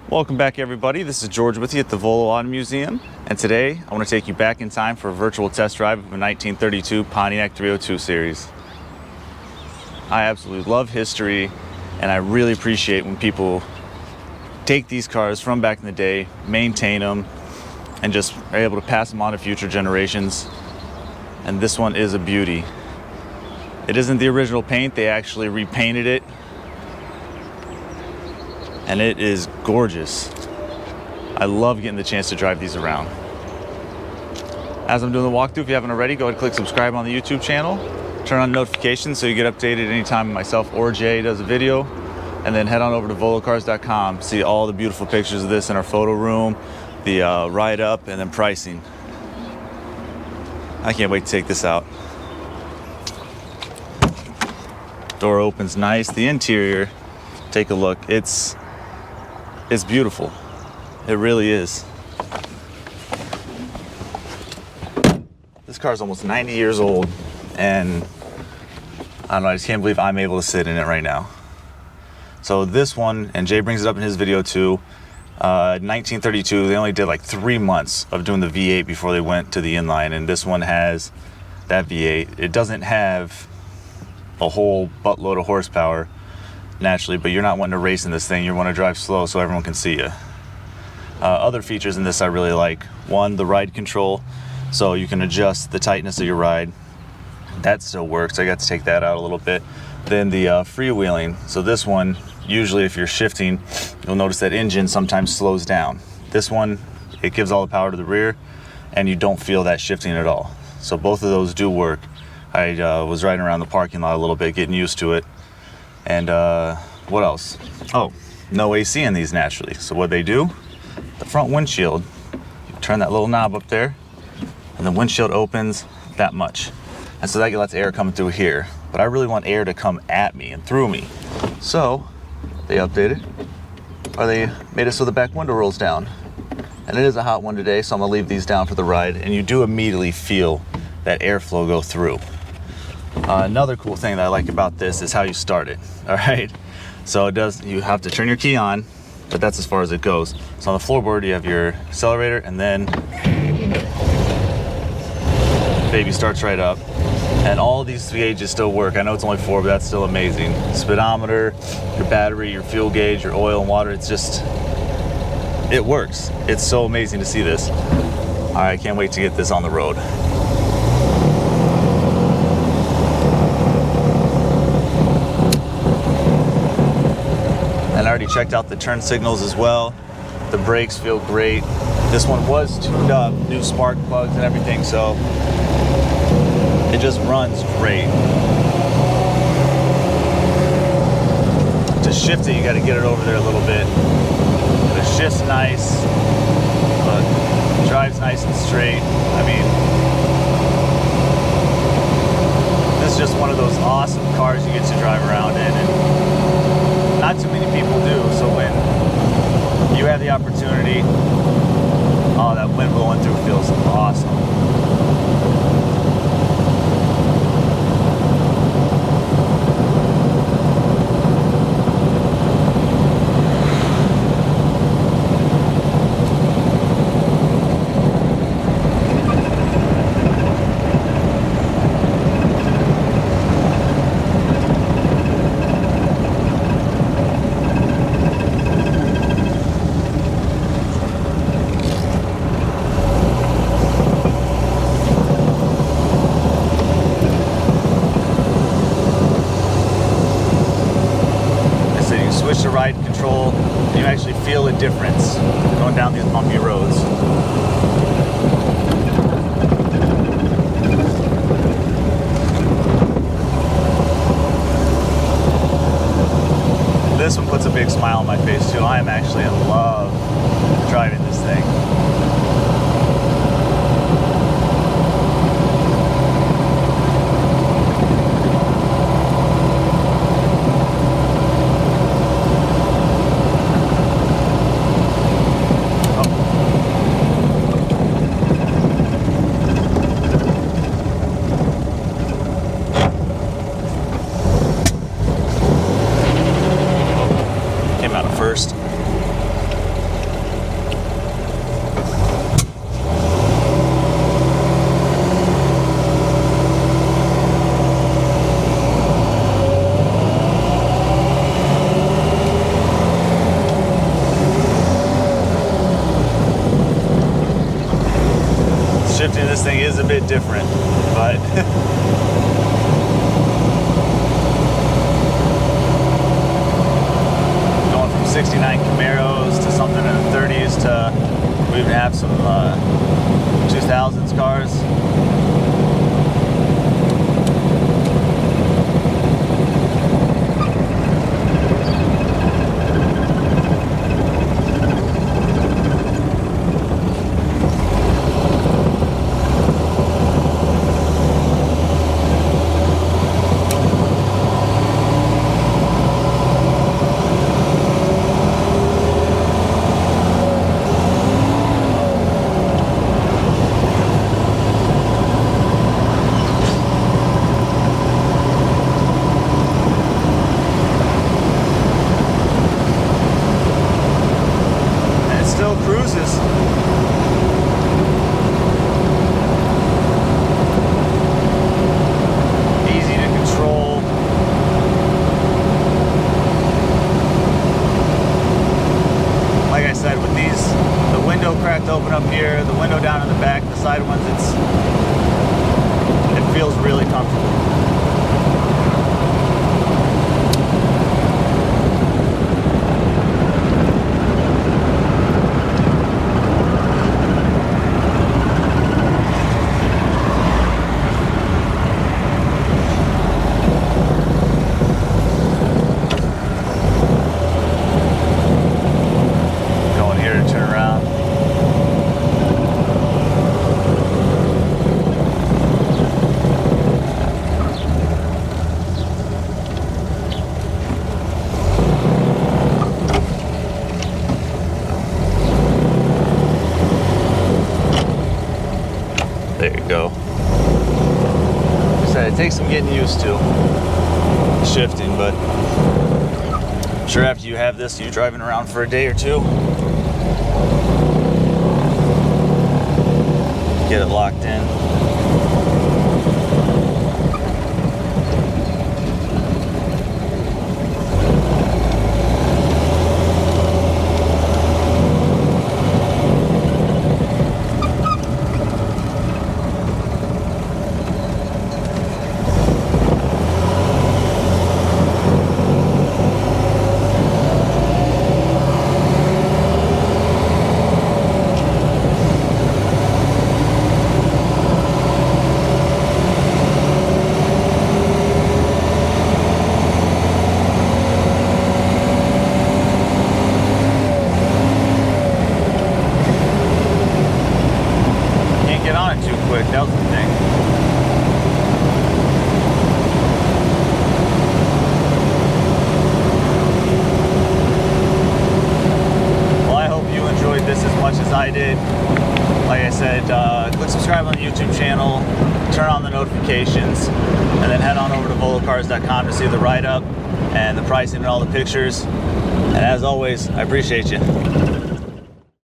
Welcome back, everybody. This is George with you at the Volo Auto Museum, and today I want to take you back in time for a virtual test drive of a 1932 Pontiac 302 series. I absolutely love history, and I really appreciate when people take these cars from back in the day, maintain them, and just are able to pass them on to future generations. And this one is a beauty. It isn't the original paint, they actually repainted it. And it is gorgeous. I love getting the chance to drive these around. As I'm doing the walkthrough, if you haven't already, go ahead and click subscribe on the YouTube channel. Turn on notifications so you get updated anytime myself or Jay does a video. And then head on over to volocars.com, see all the beautiful pictures of this in our photo room, the write-up, and then pricing. I can't wait to take this out. Door opens nice. The interior, take a look. It's beautiful. It really is. This car is almost 90 years old, and I don't know, I just can't believe I'm able to sit in it right now. So this one, and Jay brings it up in his video too, 1932, they only did like 3 months of doing the V8 before they went to the inline, and this one has that V8. It doesn't have a whole buttload of horsepower, naturally, but you're not wanting to race in this thing. You want to drive slow so everyone can see you. Other features in this I really like. One, the ride control, so you can adjust the tightness of your ride. That still works. I got to take that out a little bit. Then the freewheeling. So this one, usually if you're shifting, you'll notice that engine sometimes slows down. This one, it gives all the power to the rear, and you don't feel that shifting at all. So both of those do work. I was riding around the parking lot a little bit, getting used to it. And what else? Oh, no AC in these naturally. So what they do, the front windshield, you turn that little knob up there, and the windshield opens that much. And so that lets air come through here. But I really want air to come at me and through me. So they updated, or they made it so the back window rolls down. And it is a hot one today, so I'm gonna leave these down for the ride. And you do immediately feel that airflow go through. Another cool thing that I like about this is how you start it. All right, so you have to turn your key on, but that's as far as it goes. So on the floorboard you have your accelerator, and then baby starts right up. And all these gauges still work. I know it's only 4, but that's still amazing. Speedometer, your battery, your fuel gauge, your oil and water, it works. It's so amazing to see this. All right, I can't wait to get this on the road. And I already checked out the turn signals as well. The brakes feel great. This one was tuned up, new spark plugs and everything, so it just runs great. To shift it, you got to get it over there a little bit. The shift's nice, but drives nice and straight. I mean, this is just one of those awesome cars you get to drive around in, and not too many people do. So when you have the opportunity, oh, that wind blowing through feels awesome. Switch to ride control, and you actually feel a difference going down these bumpy roads. This one puts a big smile on my face too. I am actually in love driving this thing. first. shifting this thing is a bit different, but going from 69 Camaros to something in the 30s to we even have some 2000s cars. Cruises. Easy to control. Like I said, with these, the window cracked open up here, the window down in the back, the side ones, it feels really comfortable. There you go. Like I said, it takes some getting used to shifting, but I'm sure after you have this, you driving around for a day or two, get it locked in. That was the thing. Well, I hope you enjoyed this as much as I did. Like I said, click subscribe on the YouTube channel, turn on the notifications, and then head on over to volocars.com to see the write-up and the pricing and all the pictures. And as always, I appreciate you.